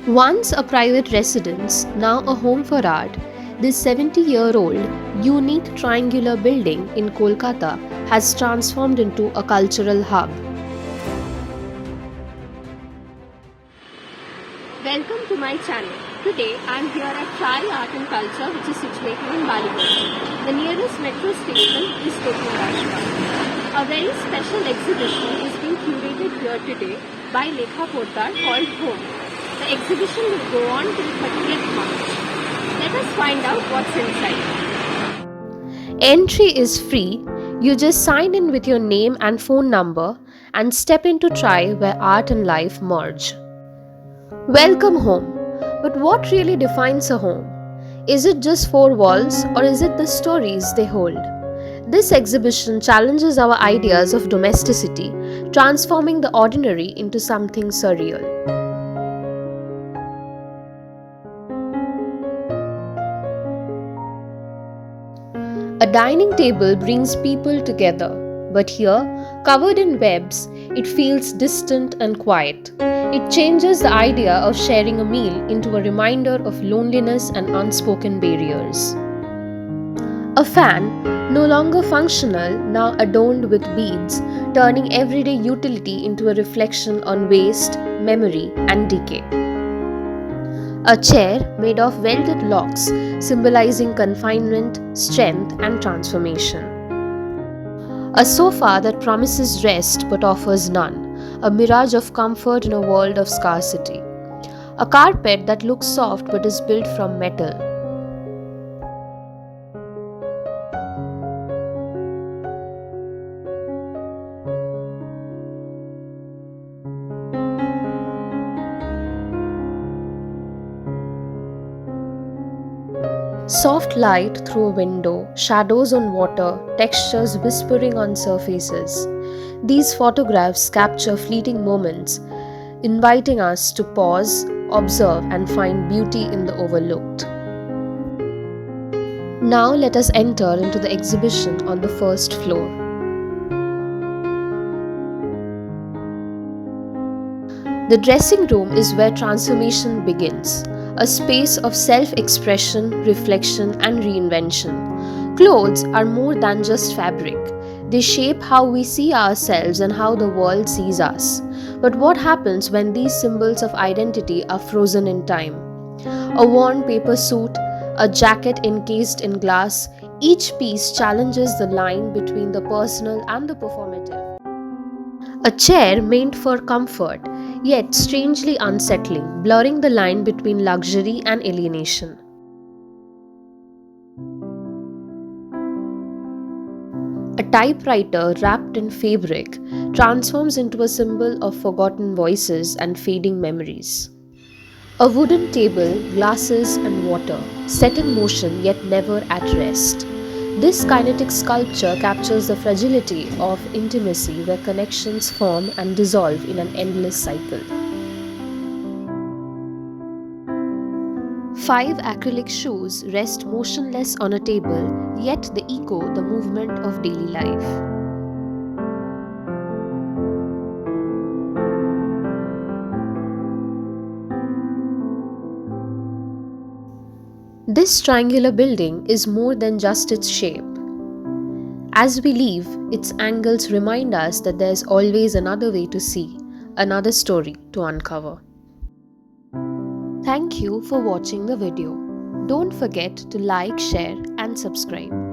Once a private residence, now a home for art, this 70-year-old, unique triangular building in Kolkata has transformed into a cultural hub. Welcome to my channel. Today I am here at Try Art and Culture, which is situated in Ballygunge. The nearest metro station is Kolkata. A very special exhibition is being curated here today by Lekha Portar called Home. The exhibition will go on till 30th March. Let us find out what's inside. Entry is free. You just sign in with your name and phone number and step into Try where art and life merge. Welcome home. But what really defines a home? Is it just four walls or is it the stories they hold? This exhibition challenges our ideas of domesticity, transforming the ordinary into something surreal. A dining table brings people together, but here, covered in webs, it feels distant and quiet. It changes the idea of sharing a meal into a reminder of loneliness and unspoken barriers. A fan, no longer functional, now adorned with beads, turning everyday utility into a reflection on waste, memory, and decay. A chair made of welded locks, symbolizing confinement, strength, and transformation. A sofa that promises rest but offers none, a mirage of comfort in a world of scarcity. A carpet that looks soft but is built from metal. Soft light through a window, shadows on water, textures whispering on surfaces. These photographs capture fleeting moments, inviting us to pause, observe, and find beauty in the overlooked. Now let us enter into the exhibition on the first floor. The dressing room is where transformation begins. A space of self-expression, reflection, and reinvention. Clothes are more than just fabric. They shape how we see ourselves and how the world sees us. But what happens when these symbols of identity are frozen in time? A worn paper suit, a jacket encased in glass, each piece challenges the line between the personal and the performative. A chair meant for comfort, yet strangely unsettling, blurring the line between luxury and alienation. A typewriter wrapped in fabric transforms into a symbol of forgotten voices and fading memories. A wooden table, glasses, and water, set in motion yet never at rest. This kinetic sculpture captures the fragility of intimacy where connections form and dissolve in an endless cycle. 5 acrylic shoes rest motionless on a table, yet they echo the movement of daily life. This triangular building is more than just its shape. As we leave, its angles remind us that there's always another way to see, another story to uncover. Thank you for watching the video. Don't forget to like, share, and subscribe.